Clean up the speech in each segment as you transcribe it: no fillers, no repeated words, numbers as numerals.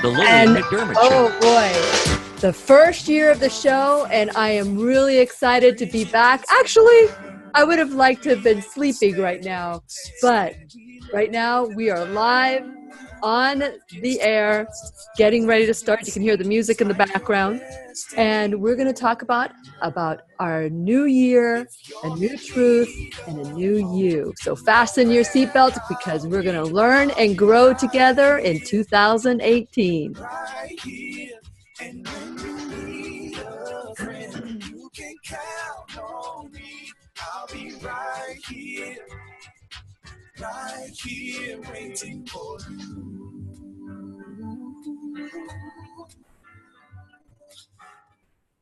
The Lillian And McDermott oh Show. boy, the first year of the show, and I am really excited to be back. Actually, I would have liked to have been sleeping right now, but right now we are live on the air, getting ready to start. You can hear the music in the background, and we're going to talk about our new year, a new truth, and a new you. So fasten your seatbelts because we're going to learn and grow together in 2018. Right here, and when you need a friend, you can count on me. I'll be right here waiting for you.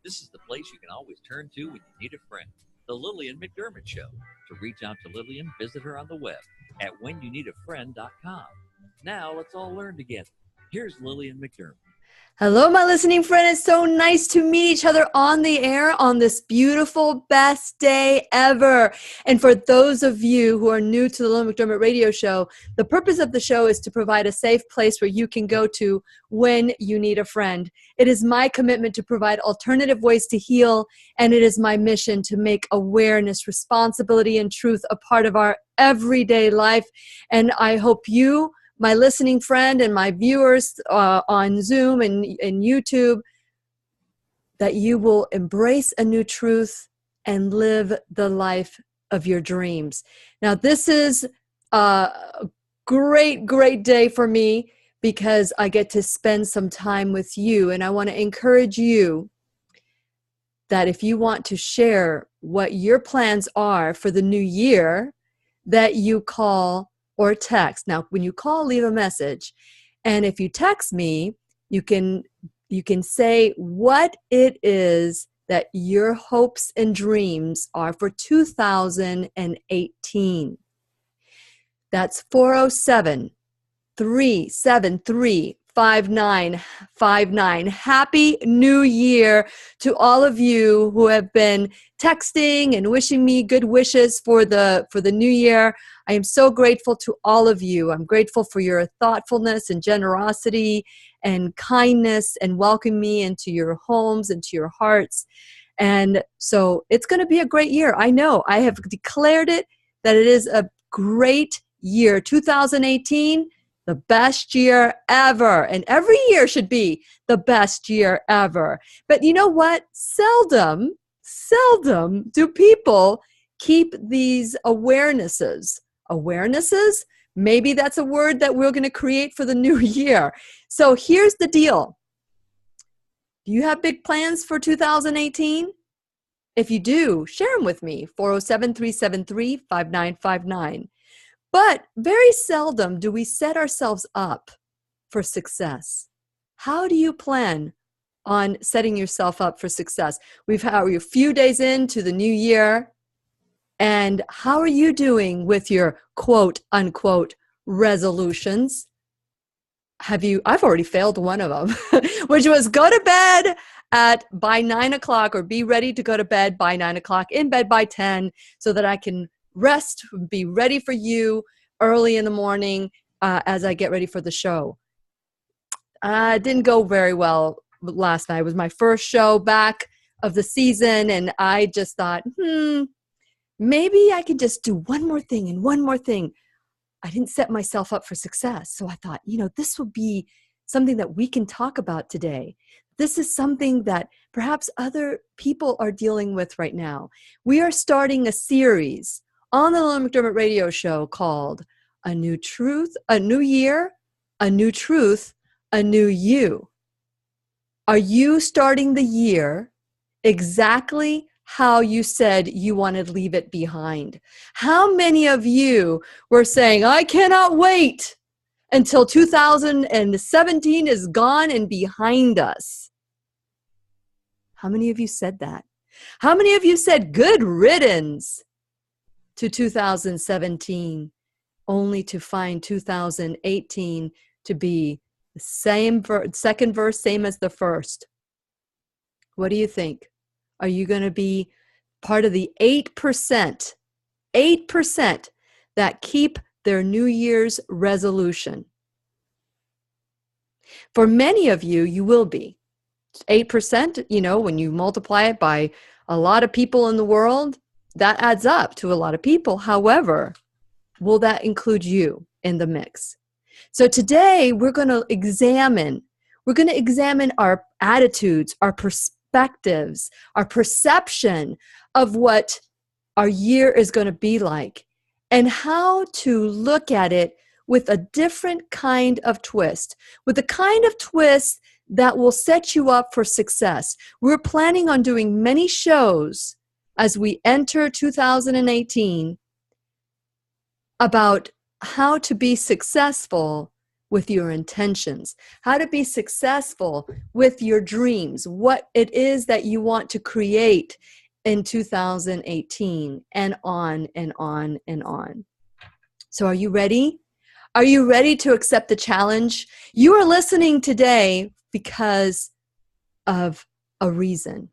This is the place you can always turn to when you need a friend. The Lillian McDermott Show. To reach out to Lillian, visit her on the web at whenyouneedafriend.com. Now let's all learn together. Here's Lillian McDermott. Hello, my listening friend. It's so nice to meet each other on the air on this beautiful, best day ever. And for those of you who are new to the Lillian McDermott radio show, the purpose of the show is to provide a safe place where you can go to when you need a friend. It is my commitment to provide alternative ways to heal, and it is my mission to make awareness, responsibility, and truth a part of our everyday life. And I hope you, my listening friend, and my viewers on Zoom and YouTube, that you will embrace a new truth and live the life of your dreams. Now, this is a great, great day for me because I get to spend some time with you. And I want to encourage you that if you want to share what your plans are for the new year, that you call or text. Now, when you call, leave a message. And if you text me, you can say what it is that your hopes and dreams are for 2018. That's 407-373-5959. Happy New Year to all of you who have been texting and wishing me good wishes for the new year. I am so grateful to all of you. I'm grateful for your thoughtfulness and generosity and kindness and welcoming me into your homes, into your hearts. And so it's going to be a great year. I know. I have declared it that it is a great year. 2018, the best year ever. And every year should be the best year ever. But you know what? Seldom do people keep these awarenesses. Awarenesses? Maybe that's a word that we're going to create for the new year. So here's the deal. Do you have big plans for 2018? If you do, share them with me, 407-373-5959. But very seldom do we set ourselves up for success. How do you plan on setting yourself up for success? We're a few days into the new year. And how are you doing with your quote unquote resolutions? I've already failed one of them, which was go to bed by 9 o'clock or be ready to go to bed by 9 o'clock, in bed by 10, so that I can rest, be ready for you early in the morning as I get ready for the show. It didn't go very well last night. It was my first show back of the season, and I just thought, maybe I can just do one more thing and one more thing. I didn't set myself up for success. So I thought, this will be something that we can talk about today. This is something that perhaps other people are dealing with right now. We are starting a series on the Lillian McDermott radio show called A New Truth, A New Year, A New Truth, A New You. Are you starting the year exactly how you said you wanted to leave it behind? How many of you were saying, I cannot wait until 2017 is gone and behind us? How many of you said that? How many of you said good riddance to 2017, only to find 2018 to be the same second verse, same as the first? What do you think? Are you going to be part of the 8% that keep their New Year's resolution? For many of you, you will be. 8%, when you multiply it by a lot of people in the world, that adds up to a lot of people. However, will that include you in the mix? So today we're going to examine our attitudes, our perspectives, our perception of what our year is going to be like, and how to look at it with a different kind of twist, with the kind of twist that will set you up for success. We're planning on doing many shows as we enter 2018 about how to be successful with your intentions, how to be successful with your dreams, what it is that you want to create in 2018, and on and on and on. So are you ready? Are you ready to accept the challenge? You are listening today because of a reason.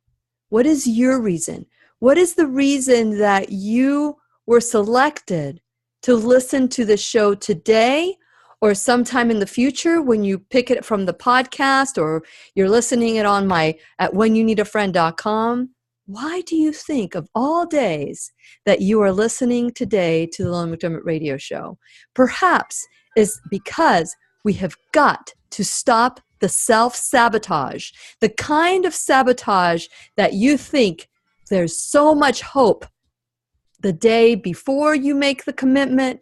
What is your reason? What is the reason that you were selected to listen to the show today, or sometime in the future when you pick it from the podcast, or you're listening it on at whenyouneedafriend.com? Why do you think of all days that you are listening today to the Lillian McDermott radio show? Perhaps it's because we have got to stop the self-sabotage, the kind of sabotage that you think there's so much hope the day before you make the commitment,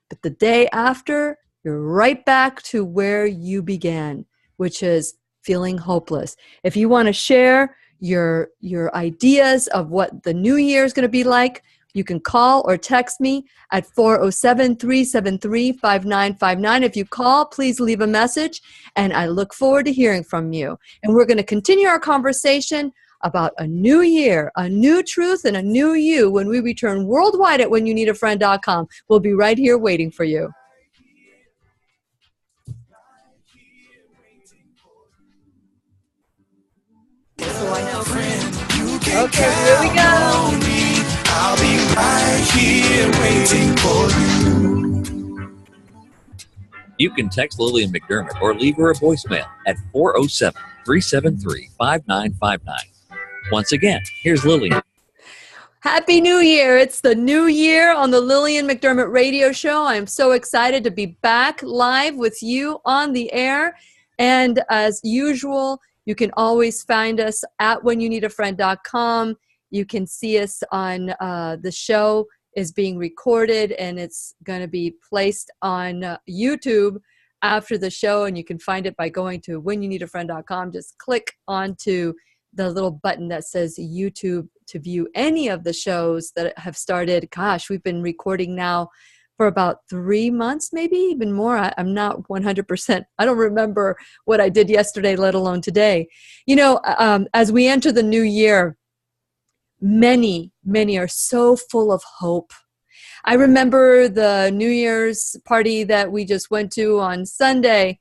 but the day after, you're right back to where you began, which is feeling hopeless. If you want to share your ideas of what the new year is going to be like, you can call or text me at 407-373-5959. If you call, please leave a message, and I look forward to hearing from you. And we're going to continue our conversation about a new year, a new truth, and a new you when we return worldwide at whenyouneedafriend.com. We'll be right here waiting for you. So I know. Okay, here we go. I'll be right here waiting for you. You can text Lillian McDermott or leave her a voicemail at 407-373-5959. Once again, here's Lillian. Happy New Year. It's the new year on the Lillian McDermott radio show. I'm so excited to be back live with you on the air. And as usual, you can always find us at whenyouneedafriend.com. You can see us on the show is being recorded, and it's going to be placed on YouTube after the show. And you can find it by going to whenyouneedafriend.com. Just click onto the little button that says YouTube to view any of the shows that have started. Gosh, we've been recording now for about 3 months, maybe even more. I'm not 100%. I don't remember what I did yesterday, let alone today. As we enter the new year, many are so full of hope. I remember the New Year's party that we just went to on Sunday.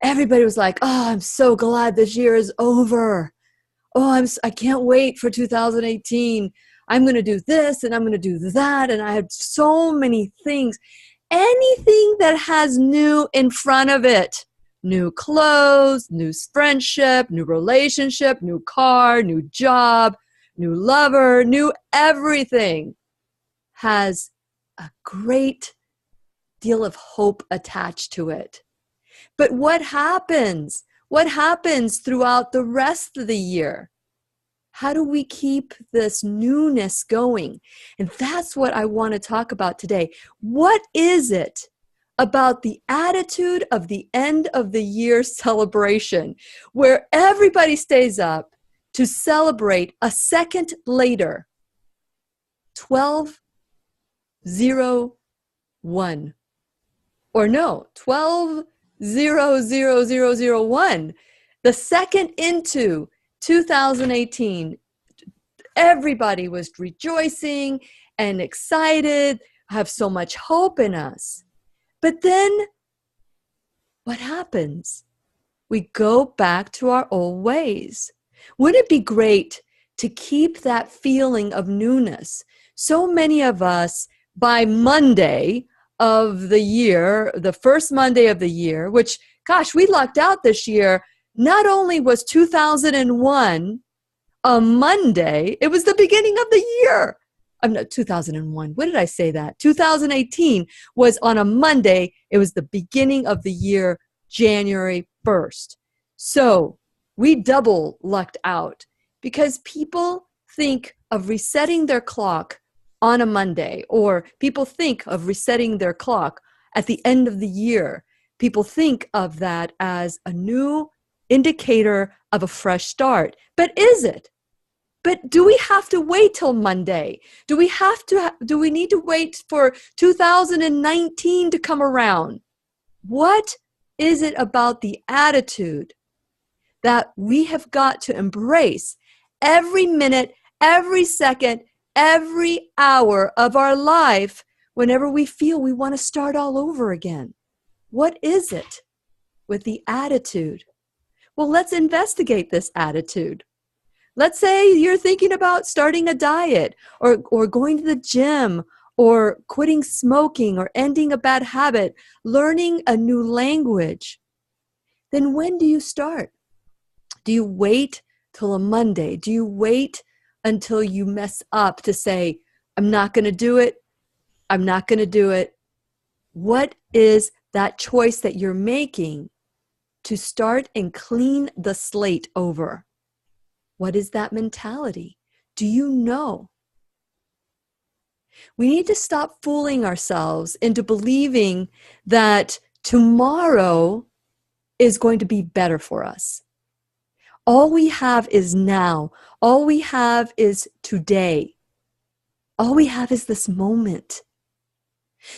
Everybody was like, "Oh, I'm so glad this year is over. Oh, I can't wait for 2018. I'm going to do this and I'm going to do that." And I had so many things. Anything that has new in front of it. New clothes, new friendship, new relationship, new car, new job, new lover, new everything has a great deal of hope attached to it. But what happens? What happens throughout the rest of the year? How do we keep this newness going? And that's what I want to talk about today. What is it about the attitude of the end of the year celebration where everybody stays up to celebrate a second later, 12-0-1, or no, 12-0-0-0-0-1, the second into 2018, everybody was rejoicing and excited, have so much hope in us. But then what happens? We go back to our old ways. Wouldn't it be great to keep that feeling of newness? So many of us, by Monday of the year, the first Monday of the year, which gosh, we lucked out this year. Not only was 2001 a Monday, it was the beginning of the year. I'm not 2001. What did I say that? 2018 was on a Monday. It was the beginning of the year, January 1st. So we double lucked out because people think of resetting their clock on a Monday, or people think of resetting their clock at the end of the year. People think of that as a new indicator of a fresh start. But is it? But do we have to wait till Monday? Do we need to wait for 2019 to come around? What is it about the attitude that we have got to embrace every minute, every second, every hour of our life whenever we feel we want to start all over again? What is it with the attitude? Well, let's investigate this attitude. Let's say you're thinking about starting a diet or going to the gym or quitting smoking or ending a bad habit, learning a new language. Then when do you start? Do you wait till a Monday? Do you wait until you mess up to say, I'm not going to do it? I'm not going to do it. What is that choice that you're making to start and clean the slate over? What is that mentality? Do you know? We need to stop fooling ourselves into believing that tomorrow is going to be better for us. All we have is now. All we have is today. All we have is this moment.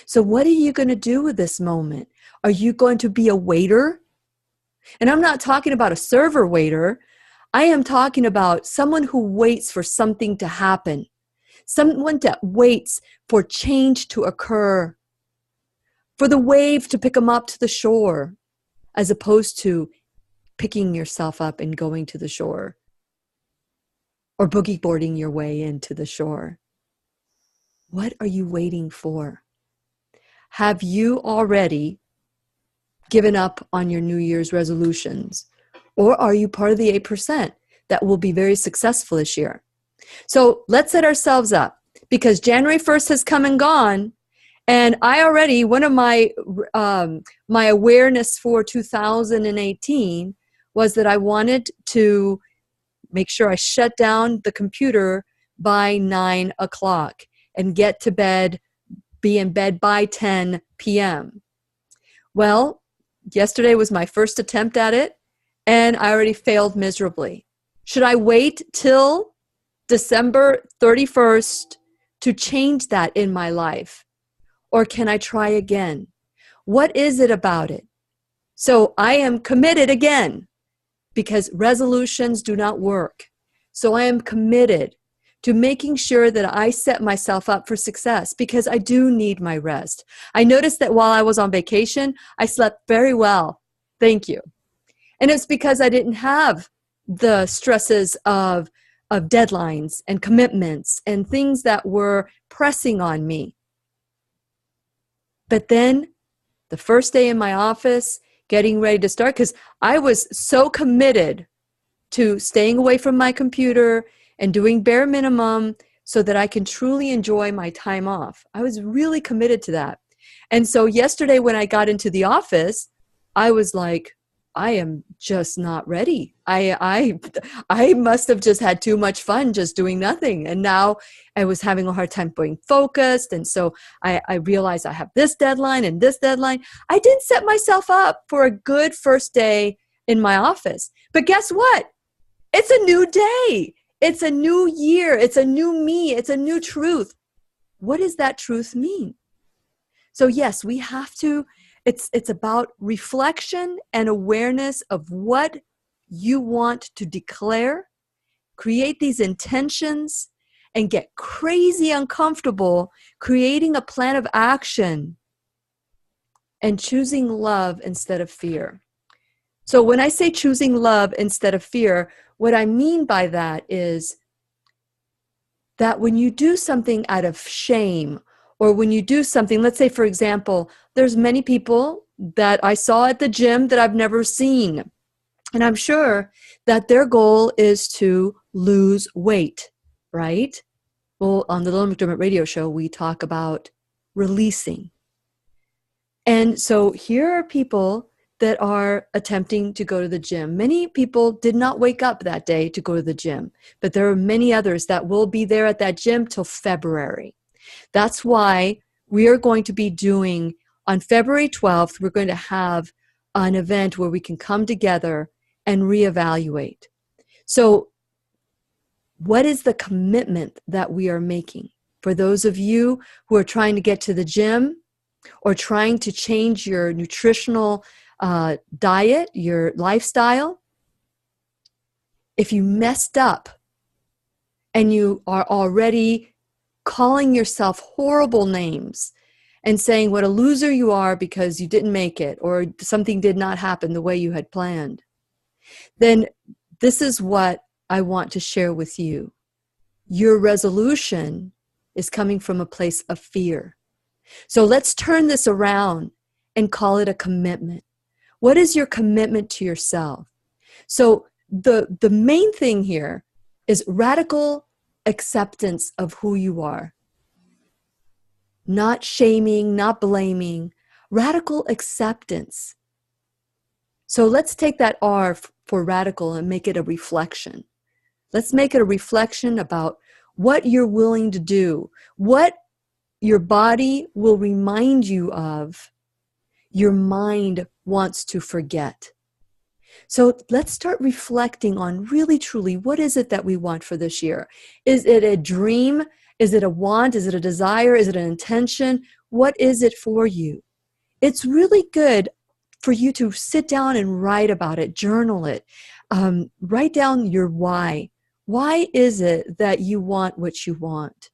So what are you going to do with this moment? Are you going to be a waiter? And I'm not talking about a server waiter. I am talking about someone who waits for something to happen. Someone that waits for change to occur. For the wave to pick them up to the shore, as opposed to picking yourself up and going to the shore. Or boogie boarding your way into the shore. What are you waiting for? Have you already given up on your New Year's resolutions? Or are you part of the 8% that will be very successful this year? So let's set ourselves up, because January 1st has come and gone. And I already, one of my awareness for 2018 was that I wanted to make sure I shut down the computer by 9 o'clock and get to bed, be in bed by 10 p.m. Well, yesterday was my first attempt at it, and I already failed miserably. Should I wait till December 31st to change that in my life? Or can I try again? What is it about it? So I am committed again, because resolutions do not work. So I am committed to making sure that I set myself up for success, because I do need my rest. I noticed that while I was on vacation, I slept very well. Thank you. And it's because I didn't have the stresses of deadlines and commitments and things that were pressing on me. But then the first day in my office, getting ready to start, because I was so committed to staying away from my computer and doing bare minimum so that I can truly enjoy my time off. I was really committed to that. And so yesterday when I got into the office, I was like, I am just not ready. I must have just had too much fun just doing nothing. And now I was having a hard time being focused. And so I realized I have this deadline and this deadline. I didn't set myself up for a good first day in my office. But guess what? It's a new day. It's a new year. It's a new me. It's a new truth. What does that truth mean? So yes, we have to. It's about reflection and awareness of what you want to declare, create these intentions, and get crazy uncomfortable creating a plan of action and choosing love instead of fear. So when I say choosing love instead of fear, what I mean by that is that when you do something out of shame, or when you do something, let's say, for example, there's many people that I saw at the gym that I've never seen. And I'm sure that their goal is to lose weight, right? Well, on the Lillian McDermott radio show, we talk about releasing. And so here are people that are attempting to go to the gym. Many people did not wake up that day to go to the gym, but there are many others that will be there at that gym till February. That's why we are going to be doing, on February 12th, we're going to have an event where we can come together and reevaluate. So what is the commitment that we are making? For those of you who are trying to get to the gym or trying to change your nutritional diet, your lifestyle, if you messed up and you are already calling yourself horrible names and saying what a loser you are because you didn't make it or something did not happen the way you had planned, then this is what I want to share with you. Your resolution is coming from a place of fear. So let's turn this around and call it a commitment. What is your commitment to yourself? So the main thing here is radical acceptance of who you are. Not shaming, not blaming, radical acceptance. So let's take that R for radical and make it a reflection. Let's make it a reflection about what you're willing to do, what your body will remind you of, your mind wants to forget. So let's start reflecting on really, truly, what is it that we want for this year? Is it a dream? Is it a want? Is it a desire? Is it an intention? What is it for you? It's really good for you to sit down and write about it, journal it. Write down your why. Why is it that you want what you want?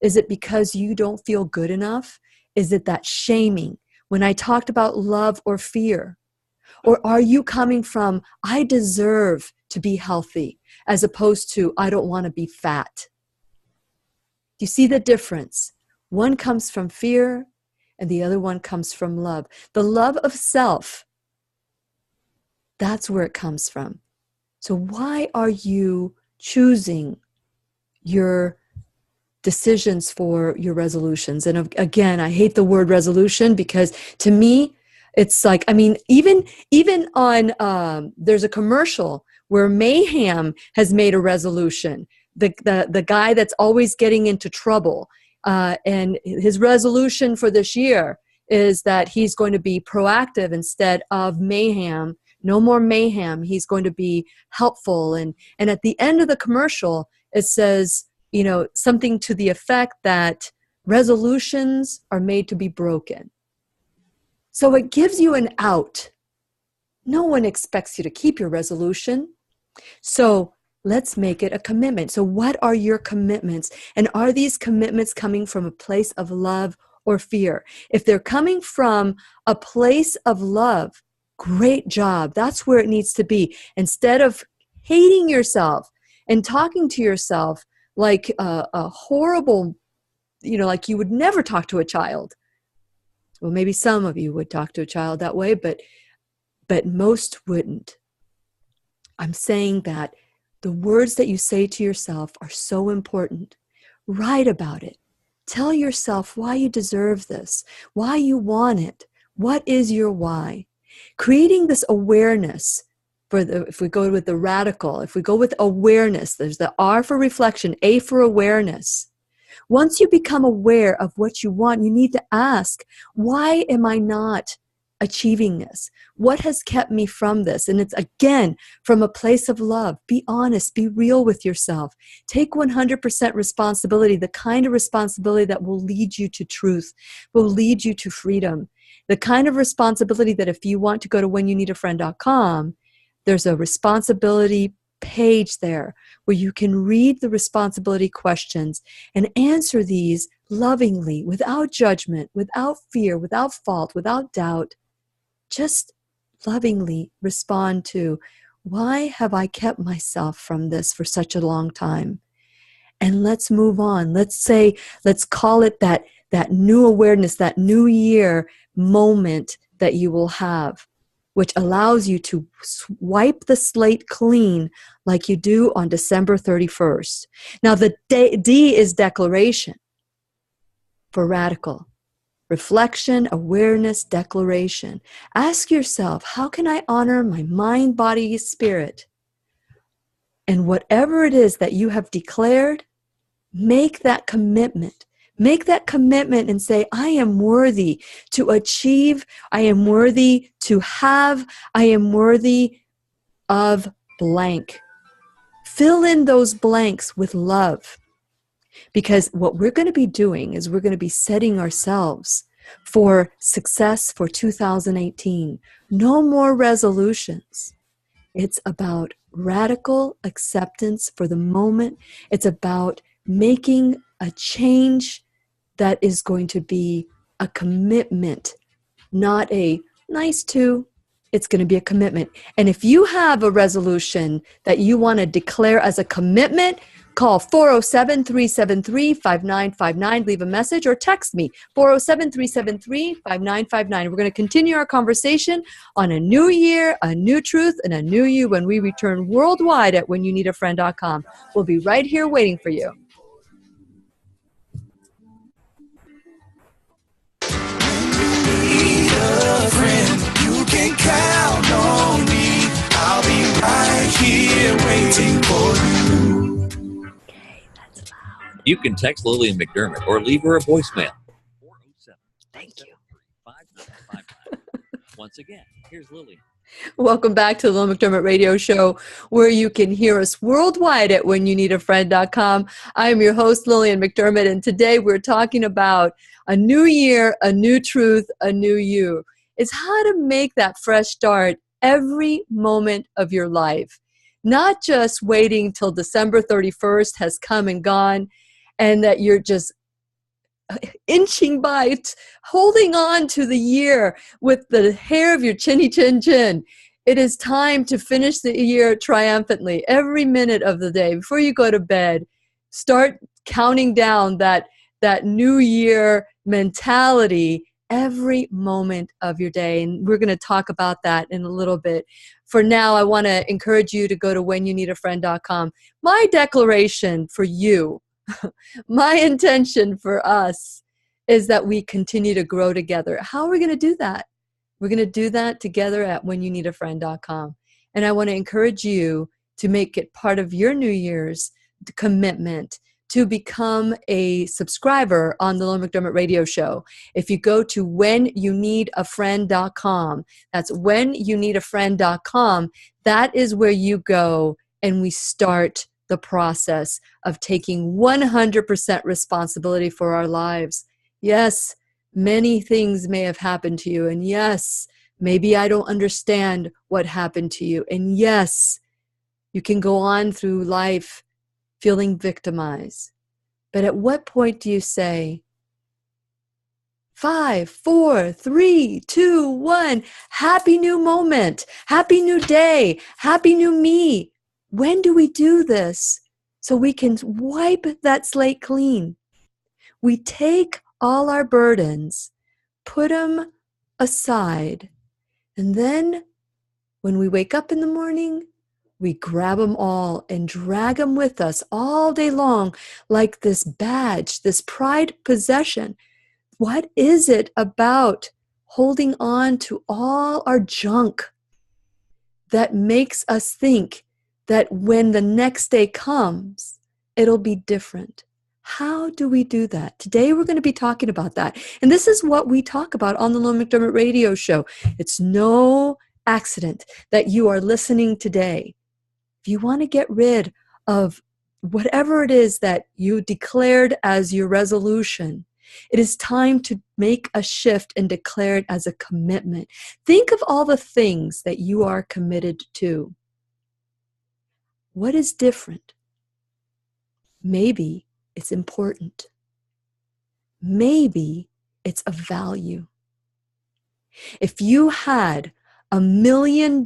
Is it because you don't feel good enough? Is it that shaming? When I talked about love or fear? Or are you coming from, I deserve to be healthy, as opposed to, I don't want to be fat? Do you see the difference? One comes from fear, and the other one comes from love. The love of self, that's where it comes from. So why are you choosing your decisions for your resolutions? And again, I hate the word resolution because to me, it's like, I mean, even on, there's a commercial where Mayhem has made a resolution. The guy that's always getting into trouble. And his resolution for this year is that he's going to be proactive instead of mayhem. No more mayhem. He's going to be helpful. And at the end of the commercial, it says, you know, something to the effect that resolutions are made to be broken. So it gives you an out. No one expects you to keep your resolution. So let's make it a commitment. So what are your commitments? And are these commitments coming from a place of love or fear? If they're coming from a place of love, great job. That's where it needs to be. Instead of hating yourself and talking to yourself like a horrible, you know, like you would never talk to a child. Well, maybe some of you would talk to a child that way, but most wouldn't. I'm saying that the words that you say to yourself are so important. Write about it. Tell yourself why you deserve this, why you want it. What is your why? Creating this awareness if we go with the radical, if we go with awareness, there's the R for reflection, A for awareness. Once you become aware of what you want, you need to ask, why am I not achieving this? What has kept me from this? And it's, again, from a place of love. Be honest. Be real with yourself. Take 100% responsibility, the kind of responsibility that will lead you to truth, will lead you to freedom. The kind of responsibility that if you want to go to whenyounneedafriend.com, there's a responsibility page there where you can read the responsibility questions and answer these lovingly, without judgment, without fear, without fault, without doubt. Just lovingly respond to, why have I kept myself from this for such a long time? And let's move on. Let's call it that new awareness, that new year moment that you will have, which allows you to wipe the slate clean like you do on December 31st. Now, the D is declaration for radical. Reflection, awareness, declaration. Ask yourself, how can I honor my mind, body, spirit? And whatever it is that you have declared, make that commitment. Make that commitment and say, I am worthy to achieve, I am worthy to have, I am worthy of blank. Fill in those blanks with love. Because what we're going to be doing is we're going to be setting ourselves for success for 2018. No more resolutions. It's about radical acceptance for the moment. It's about making a change that is going to be a commitment, not a nice to. It's going to be a commitment. And if you have a resolution that you want to declare as a commitment, call 407-373-5959, leave a message, or text me, 407-373-5959. We're going to continue our conversation on a new year, a new truth, and a new you when we return worldwide at whenyounneedafriend.com. We'll be right here waiting for you. Need a friend, you can count on me. I'll be right here waiting for you. You can text Lillian McDermott or leave her a voicemail. 407. Thank you. 5959. Once again, here's Lillian. Welcome back to the Lillian McDermott Radio Show, where you can hear us worldwide at whenyounneedafriend.com. I am your host, Lillian McDermott, and today we're talking about a new year, a new truth, a new you. It's how to make that fresh start every moment of your life, not just waiting till December 31st has come and gone, and that you're just inching by, holding on to the year with the hair of your chinny chin chin. It is time to finish the year triumphantly. Every minute of the day, before you go to bed, start counting down that new year mentality every moment of your day. And we're going to talk about that in a little bit. For now, I want to encourage you to go to whenyounneedafriend.com. My declaration for you, my intention for us, is that we continue to grow together. How are we going to do that? We're going to do that together at whenyounneedafriend.com. And I want to encourage you to make it part of your New Year's commitment to become a subscriber on the Lillian McDermott Radio Show. If you go to whenyounneedafriend.com, that's whenyounneedafriend.com, that is where you go and we start the process of taking 100% responsibility for our lives. Yes, many things may have happened to you. And yes, maybe I don't understand what happened to you. And yes, you can go on through life feeling victimized. But at what point do you say, 5, 4, 3, 2, 1, happy new moment, happy new day, happy new me? When do we do this so we can wipe that slate clean? We take all our burdens, put them aside, and then when we wake up in the morning, we grab them all and drag them with us all day long like this badge, this pride possession. What is it about holding on to all our junk that makes us think that when the next day comes, it'll be different? How do we do that? Today, we're going to be talking about that. And this is what we talk about on the Lillian McDermott Radio Show. It's no accident that you are listening today. If you want to get rid of whatever it is that you declared as your resolution, it is time to make a shift and declare it as a commitment. Think of all the things that you are committed to. What is different? Maybe it's important. Maybe it's of value. If you had $1 million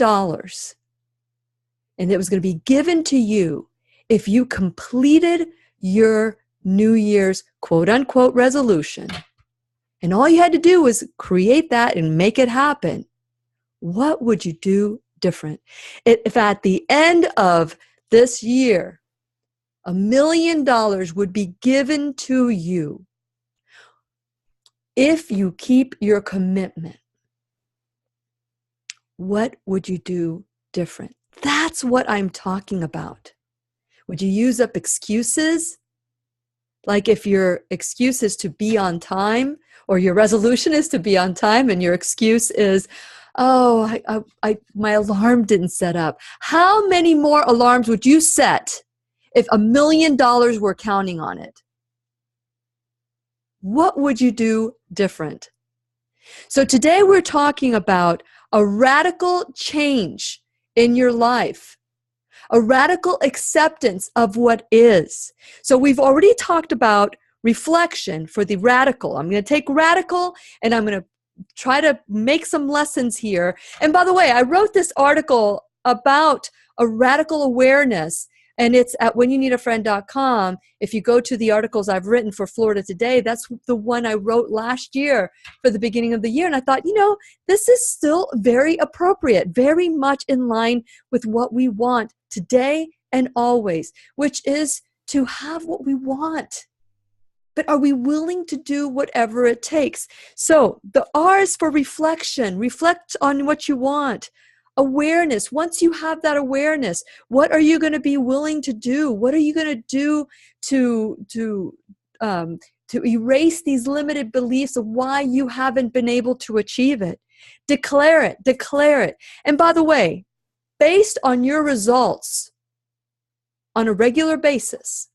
and it was going to be given to you if you completed your New Year's quote unquote resolution, and all you had to do was create that and make it happen, what would you do different? If at the end of this year, $1 million would be given to you if you keep your commitment, what would you do different? That's what I'm talking about. Would you use up excuses? Like if your excuse is to be on time, or your resolution is to be on time, and your excuse is, oh, my alarm didn't set up. How many more alarms would you set if $1 million were counting on it? What would you do different? So today we're talking about a radical change in your life, a radical acceptance of what is. So we've already talked about reflection for the radical. I'm going to take radical and I'm going to try to make some lessons here. And by the way, I wrote this article about a radical awareness, and it's at whenyounneedafriend.com. If you go to the articles I've written for Florida Today, that's the one I wrote last year for the beginning of the year. And I thought, this is still very appropriate, very much in line with what we want today and always, which is to have what we want. But are we willing to do whatever it takes? So the R is for reflection. Reflect on what you want. Awareness. Once you have that awareness, what are you going to be willing to do? What are you going to do to erase these limited beliefs of why you haven't been able to achieve it? Declare it. Declare it. And by the way, based on your results on a regular basis,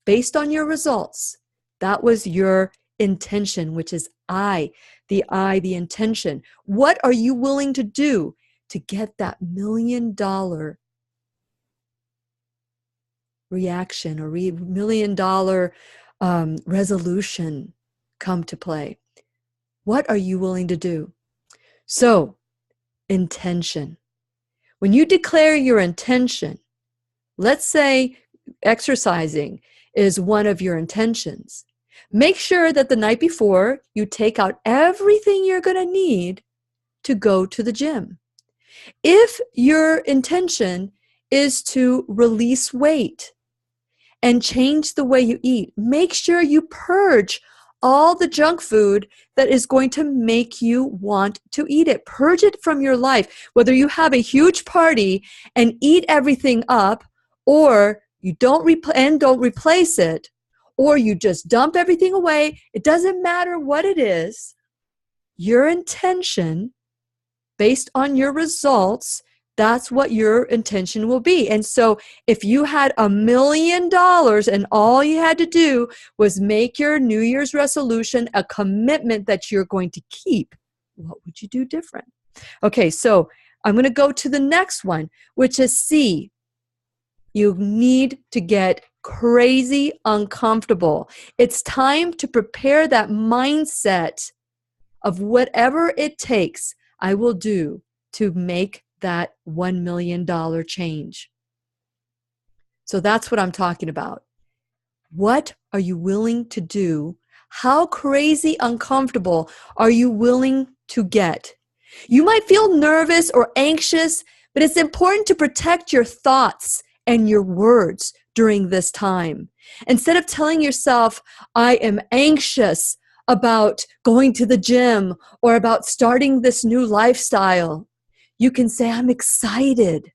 based on your results, that was your intention, which is the intention. What are you willing to do to get that $1 million reaction or $1 million resolution come to play? What are you willing to do? So, intention. When you declare your intention, let's say exercising is one of your intentions. Make sure that the night before you take out everything you're going to need to go to the gym. If your intention is to release weight and change the way you eat, make sure you purge all the junk food that is going to make you want to eat it. Purge it from your life. Whether you have a huge party and eat everything up, or you don't replace it, or you just dump everything away, it doesn't matter what it is. Your intention, based on your results, that's what your intention will be. And so if you had $1 million and all you had to do was make your New Year's resolution a commitment that you're going to keep, what would you do different? Okay, so I'm going to go to the next one, which is C. You need to get crazy uncomfortable. It's time to prepare that mindset of whatever it takes I will do to make that $1 million change. So that's what I'm talking about. What are you willing to do? How crazy uncomfortable are you willing to get? You might feel nervous or anxious, but it's important to protect your thoughts and your words during this time. Instead of telling yourself, I am anxious about going to the gym or about starting this new lifestyle, you can say, I'm excited.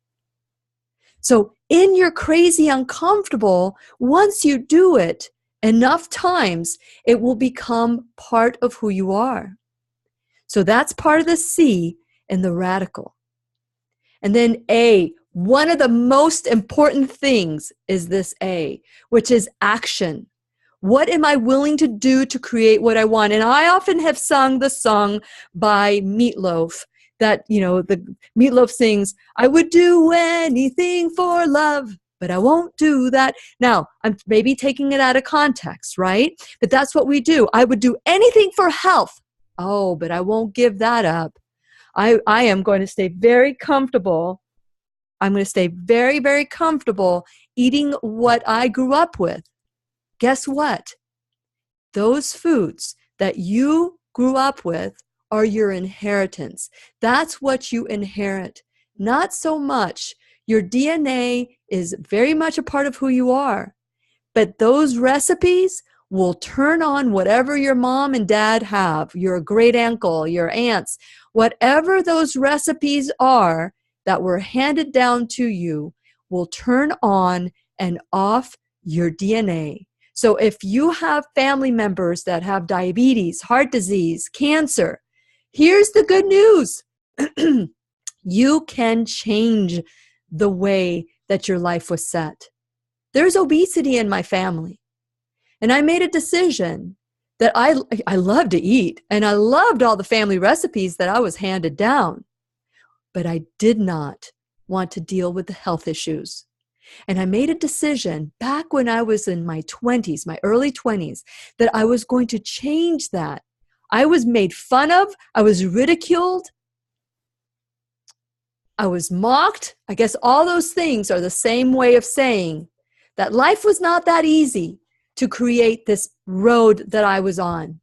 So in your crazy uncomfortable, once you do it enough times, it will become part of who you are. So that's part of the C in the radical. And then A, one of the most important things is this A, which is action. What am I willing to do to create what I want? And I often have sung the song by Meatloaf that, the Meatloaf sings, I would do anything for love, but I won't do that. Now, I'm maybe taking it out of context, right? But that's what we do. I would do anything for health. Oh, but I won't give that up. I am going to stay very comfortable. I'm going to stay very, very comfortable eating what I grew up with. Guess what? Those foods that you grew up with are your inheritance. That's what you inherit. Not so much. Your DNA is very much a part of who you are. But those recipes will turn on whatever your mom and dad have, your great uncle, your aunts, whatever those recipes are that were handed down to you will turn on and off your DNA. So if you have family members that have diabetes, heart disease, cancer, here's the good news. You can change the way that your life was set. There's obesity in my family. And I made a decision that I love to eat, and I loved all the family recipes that I was handed down. But I did not want to deal with the health issues. And I made a decision back when I was in my 20s, my early 20s, that I was going to change that. I was made fun of. I was ridiculed. I was mocked. I guess all those things are the same way of saying that life was not that easy to create this road that I was on.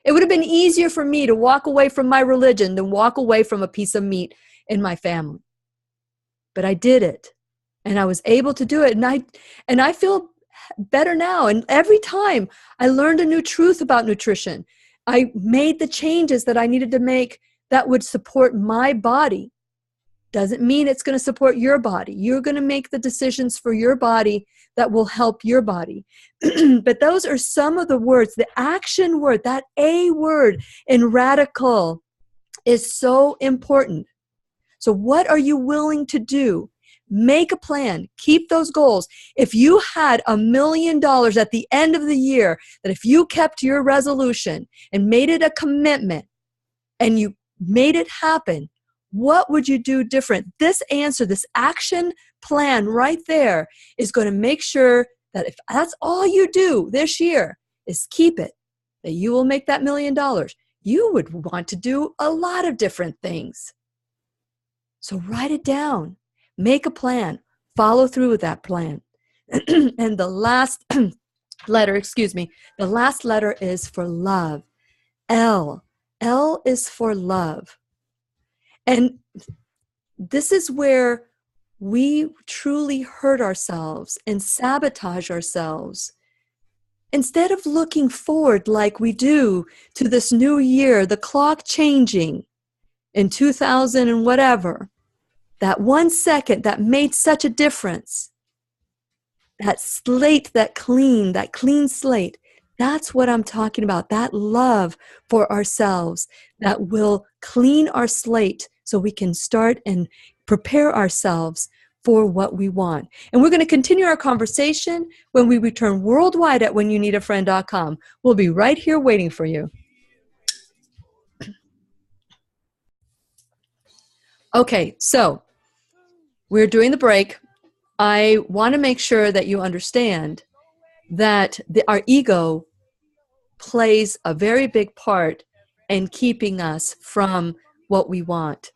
It would have been easier for me to walk away from my religion than walk away from a piece of meat in my family. But I did it, and I was able to do it, and I feel better now. And every time I learned a new truth about nutrition, I made the changes that I needed to make that would support my body. Doesn't mean it's going to support your body. You're going to make the decisions for your body that will help your body. But those are some of the words. The action word, that A word in radical, is so important. So what are you willing to do? Make a plan. Keep those goals. If you had $1 million at the end of the year, that if you kept your resolution and made it a commitment and you made it happen, what would you do different? This answer, this action plan right there is going to make sure that if that's all you do this year is keep it, that you will make that $1 million. You would want to do a lot of different things. So write it down, make a plan, follow through with that plan. And the last letter is for love. L is for love. And this is where we truly hurt ourselves and sabotage ourselves. Instead of looking forward like we do to this new year, the clock changing in 2000 and whatever, that 1 second that made such a difference, that slate, that clean slate, that's what I'm talking about. That love for ourselves that will clean our slate so we can start and prepare ourselves for what we want. And we're going to continue our conversation when we return worldwide at whenyouneedafriend.com. We'll be right here waiting for you. Okay, so we're doing the break. I want to make sure that you understand that our ego plays a very big part in keeping us from what we want.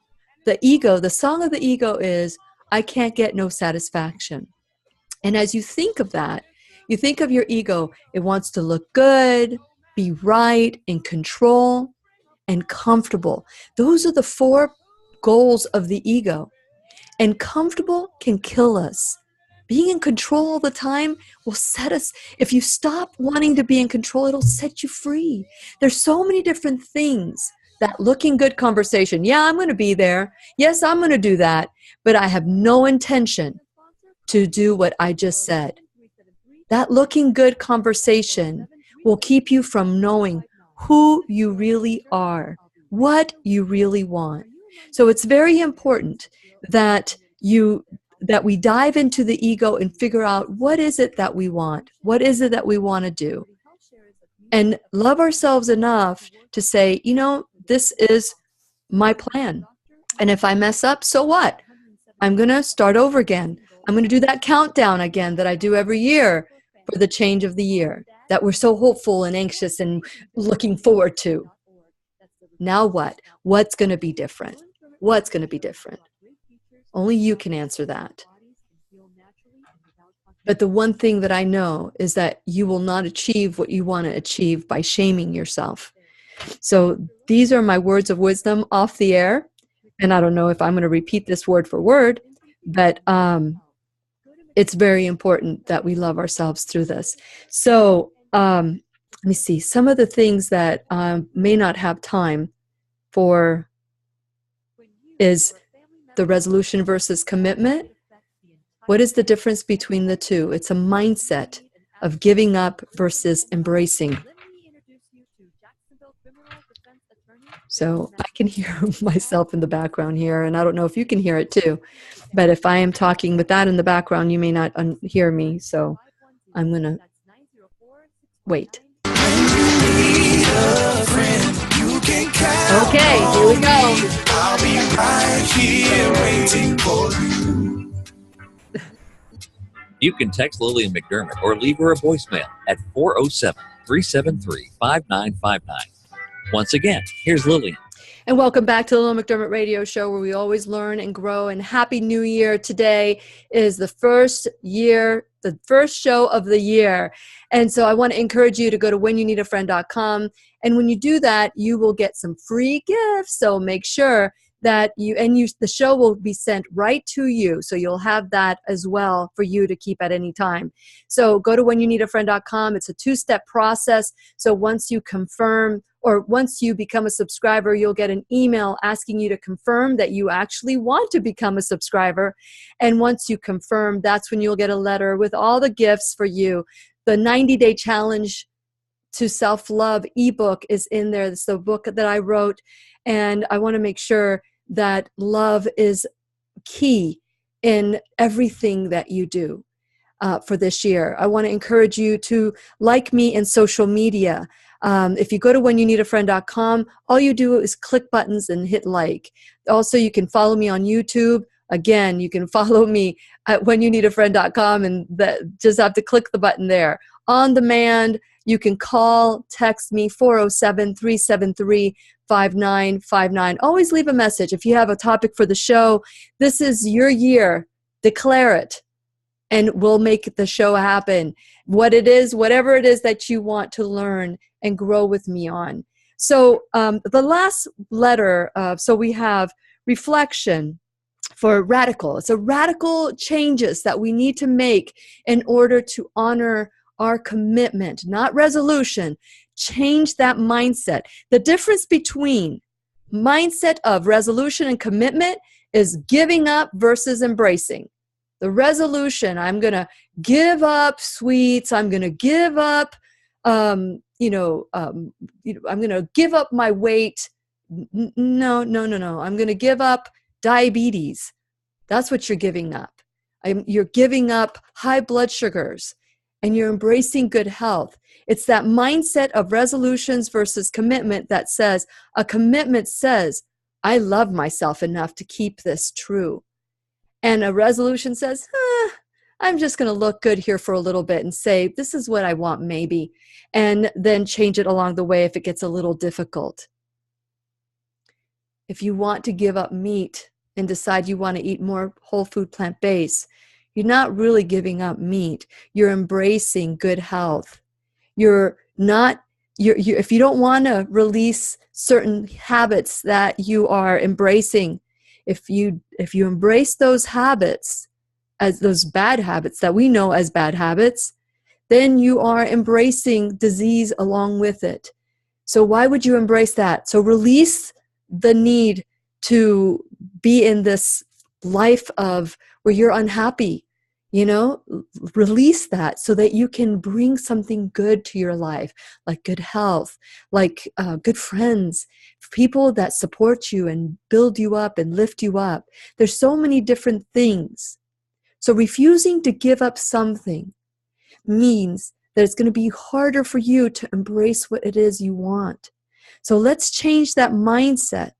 The ego, the song of the ego is, I can't get no satisfaction. And as you think of that, you think of your ego, it wants to look good, be right, in control, and comfortable. Those are the 4 goals of the ego. And comfortable can kill us. Being in control all the time will set us, if you stop wanting to be in control, it'll set you free. There's so many different things. That looking good conversation, yeah, I'm going to be there. Yes, I'm going to do that. But I have no intention to do what I just said. That looking good conversation will keep you from knowing who you really are, what you really want. So it's very important that we dive into the ego and figure out what is it that we want? What is it that we want to do? And love ourselves enough to say, this is my plan. And if I mess up, so what? I'm going to start over again. I'm going to do that countdown again that I do every year for the change of the year that we're so hopeful and anxious and looking forward to. Now what? What's going to be different? What's going to be different? Only you can answer that. But the one thing that I know is that you will not achieve what you want to achieve by shaming yourself. So these are my words of wisdom off the air. And I don't know if I'm going to repeat this word for word, but it's very important that we love ourselves through this. So let me see. Some of the things that may not have time for is the resolution versus commitment. What is the difference between the two? It's a mindset of giving up versus embracing. So I can hear myself in the background here, and I don't know if you can hear it too. But if I am talking with that in the background, you may not hear me. So I'm going to wait. Okay, here we go. I'll be right here waiting for you. You can text Lillian McDermott or leave her a voicemail at 407-373-5959. Once again, here's Lillian. And welcome back to the Lillian McDermott Radio Show, where we always learn and grow. And Happy New Year. Today is the first show of the year. And so I want to encourage you to go to whenyouneedafriend.com. And when you do that, you will get some free gifts. So make sure that the show will be sent right to you. So you'll have that as well for you to keep at any time. So go to whenyouneedafriend.com. It's a 2-step process. So once you confirm, or once you become a subscriber, you'll get an email asking you to confirm that you actually want to become a subscriber. And once you confirm, that's when you'll get a letter with all the gifts for you. The 90-day challenge to self-love ebook is in there. It's the book that I wrote. And I want to make sure that love is key in everything that you do for this year. I want to encourage you to like me in social media. If you go to whenyouneedafriend.com, all you do is click buttons and hit like. Also, you can follow me on YouTube. Again, you can follow me at whenyouneedafriend.com, and just have to click the button there. On demand, you can call, text me, 407-373-5959. Always leave a message. If you have a topic for the show, this is your year. Declare it, and we'll make the show happen. Whatever it is that you want to learn and grow with me on. So the last letter, so we have reflection for radical. It's a radical changes that we need to make in order to honor our commitment, not resolution. Change that mindset. The difference between mindset of resolution and commitment is giving up versus embracing. The resolution, I'm going to give up sweets. I'm going to give up, I'm going to give up my weight. No. I'm going to give up diabetes. That's what you're giving up. You're giving up high blood sugars, and you're embracing good health. It's that mindset of resolutions versus commitment that says, a commitment says, I love myself enough to keep this true. And a resolution says, I'm just going to look good here for a little bit and say, this is what I want maybe, and then change it along the way if it gets a little difficult. If you want to give up meat and decide you want to eat more whole food plant-based, you're not really giving up meat. You're embracing good health. If you don't want to release certain habits that you are embracing, if you embrace those habits as those bad habits that we know as bad habits, then you are embracing disease along with it. So why would you embrace that? So release the need to be in this life of where you're unhappy. Release that so that you can bring something good to your life, like good health, like good friends, people that support you and build you up and lift you up. There's so many different things. So refusing to give up something means that it's going to be harder for you to embrace what it is you want. So let's change that mindset.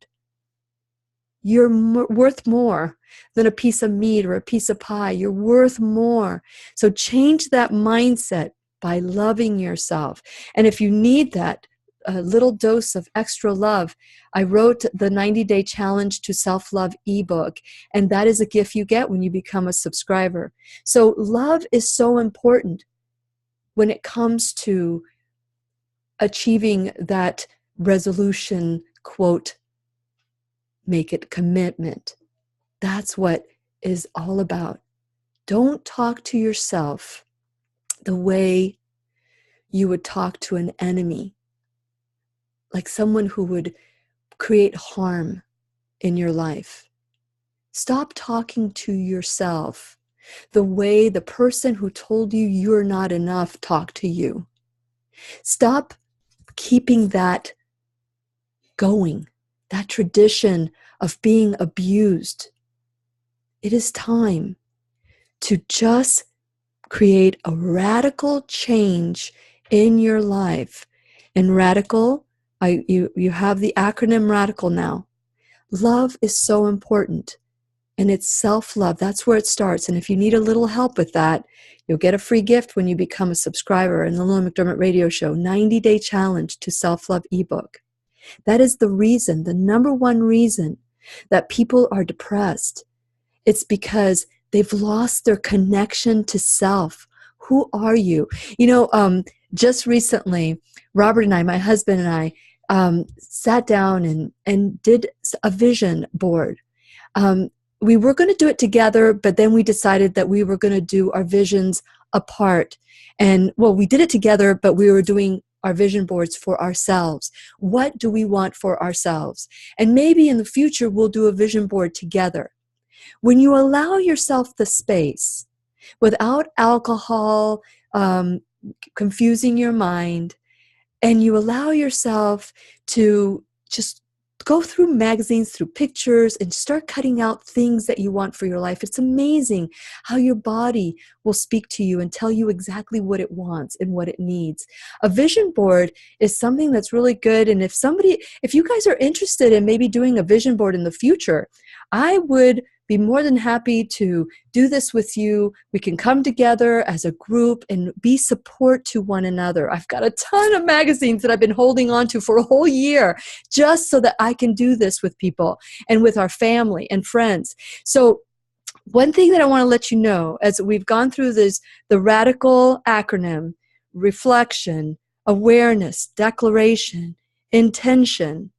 You're worth more than a piece of meat or a piece of pie. You're worth more. So change that mindset by loving yourself. And if you need that, a little dose of extra love, I wrote the 90-day challenge to self-love ebook, and that is a gift you get when you become a subscriber. So love is so important when it comes to achieving that resolution, quote, make it commitment. That's what is all about. Don't talk to yourself the way you would talk to an enemy, like someone who would create harm in your life. Stop talking to yourself the way the person who told you you're not enough talked to you. Stop keeping that going, that tradition of being abused. It is time to just create a radical change in your life. And radical, you have the acronym radical now. Love is so important. And it's self-love. That's where it starts. And if you need a little help with that, you'll get a free gift when you become a subscriber in the Lillian McDermott Radio Show, 90-day challenge to self-love ebook. That is the reason, the number one reason that people are depressed. It's because they've lost their connection to self. Who are you? Just recently, Robert and I, my husband and I, sat down and did a vision board. We were going to do it together, but then we decided that we were going to do our visions apart. And we did it together, but we were doing our vision boards for ourselves. What do we want for ourselves? And maybe in the future, we'll do a vision board together. When you allow yourself the space without alcohol, confusing your mind, and you allow yourself to just go through magazines, through pictures, and start cutting out things that you want for your life. It's amazing how your body will speak to you and tell you exactly what it wants and what it needs. A vision board is something that's really good. And if you guys are interested in maybe doing a vision board in the future, I would be more than happy to do this with you. We can come together as a group and be support to one another. I've got a ton of magazines that I've been holding on to for a whole year just so that I can do this with people and with our family and friends. So one thing that I want to let you know, as we've gone through the radical acronym, reflection, awareness, declaration, intention.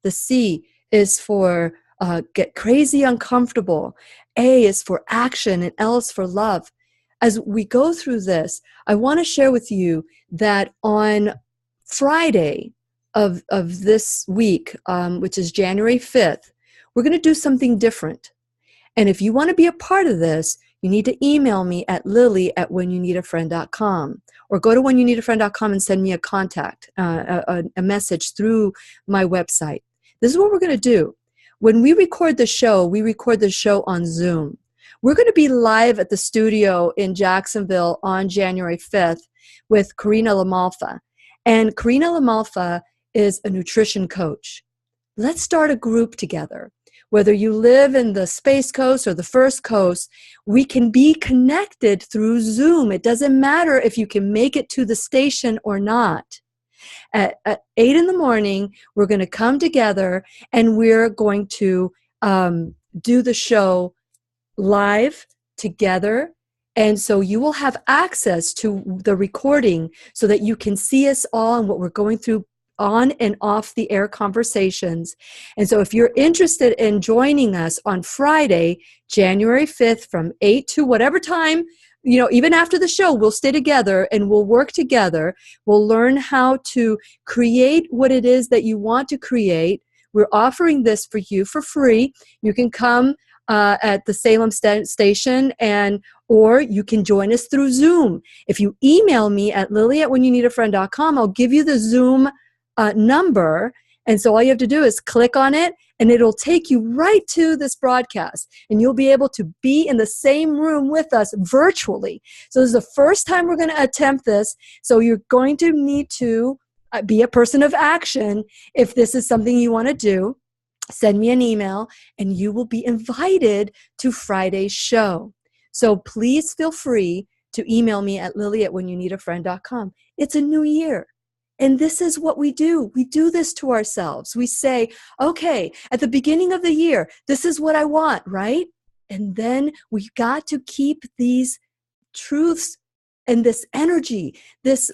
The C is for get crazy uncomfortable. A is for action, and L is for love. As we go through this, I want to share with you that on Friday of this week, which is January 5th, we're going to do something different. And if you want to be a part of this, you need to email me at lily@whenyouneedafriend.com, or go to whenyouneedafriend.com and send me a contact, a message through my website. This is what we're going to do. When we record the show on Zoom. We're going to be live at the studio in Jacksonville on January 5th with Karina Lamalfa. And Karina Lamalfa is a nutrition coach. Let's start a group together. Whether you live in the Space Coast or the First Coast, we can be connected through Zoom. It doesn't matter if you can make it to the station or not. At 8 in the morning, we're going to come together and we're going to do the show live together. And so you will have access to the recording so that you can see us all and what we're going through on and off the air conversations. And so if you're interested in joining us on Friday, January 5th from 8 to whatever time, even after the show, we'll stay together and we'll work together. We'll learn how to create what it is that you want to create. We're offering this for you for free. You can come at the Salem station or you can join us through Zoom. If you email me at lily@whenyouneedafriend.com, I'll give you the Zoom number. And so all you have to do is click on it and it'll take you right to this broadcast. And you'll be able to be in the same room with us virtually. So this is the first time we're going to attempt this. So you're going to need to be a person of action. If this is something you want to do, send me an email and you will be invited to Friday's show. So please feel free to email me at lily@whenyouneedafriend.com. It's a new year. And this is what we do. We do this to ourselves. We say, okay, at the beginning of the year, this is what I want, right? And then we got to keep these truths and this energy, this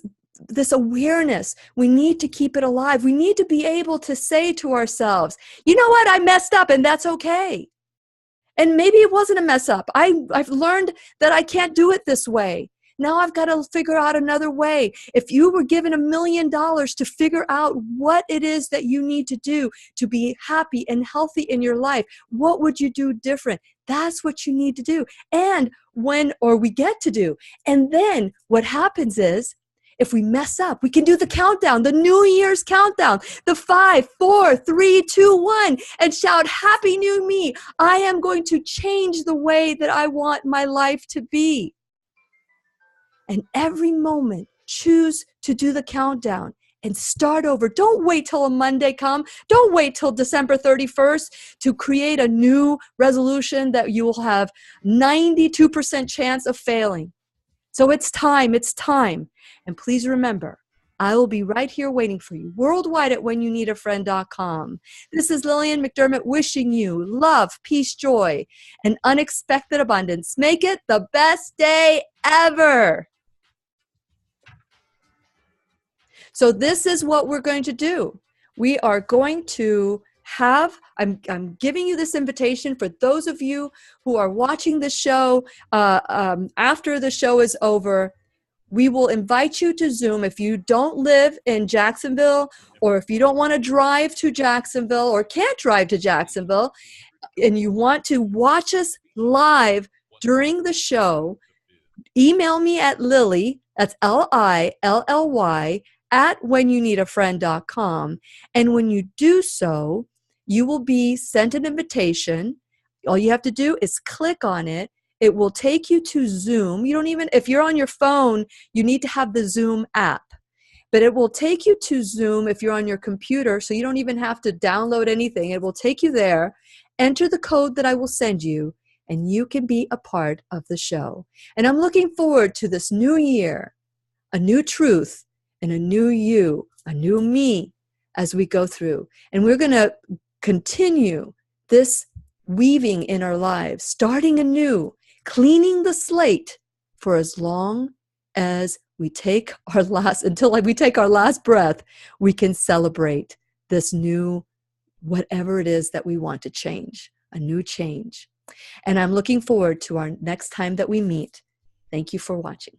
this awareness. We need to keep it alive. We need to be able to say to ourselves, you know what, I messed up, and that's okay. And maybe it wasn't a mess up. I've learned that I can't do it this way. Now I've got to figure out another way. If you were given $1 million to figure out what it is that you need to do to be happy and healthy in your life, what would you do different? That's what you need to do. And we get to do. And then what happens is, if we mess up, we can do the countdown, the New Year's countdown, the 5, 4, 3, 2, 1, and shout, Happy New Me. I am going to change the way that I want my life to be. And every moment, choose to do the countdown and start over. Don't wait till a Monday comes. Don't wait till December 31st to create a new resolution that you will have 92% chance of failing. So it's time. And please remember, I will be right here waiting for you worldwide at whenyounneedafriend.com. This is Lillian McDermott wishing you love, peace, joy, and unexpected abundance. Make it the best day ever. So this is what we're going to do. We are going to have, I'm giving you this invitation for those of you who are watching the show after the show is over. We will invite you to Zoom if you don't live in Jacksonville, or if you don't want to drive to Jacksonville or can't drive to Jacksonville, and you want to watch us live during the show. Email me at Lily, that's Lilly, at whenyounneedafriend.com. And when you do so, you will be sent an invitation. All you have to do is click on it. It will take you to Zoom. If you're on your phone, you need to have the Zoom app. But it will take you to Zoom if you're on your computer, so you don't even have to download anything. It will take you there. Enter the code that I will send you, and you can be a part of the show. And I'm looking forward to this new year, a new truth, and a new you, a new me, as we go through. And we're going to continue this weaving in our lives, starting anew, cleaning the slate for as long as we take our until we take our last breath, we can celebrate this new, whatever it is that we want to change, a new change. And I'm looking forward to our next time that we meet. Thank you for watching.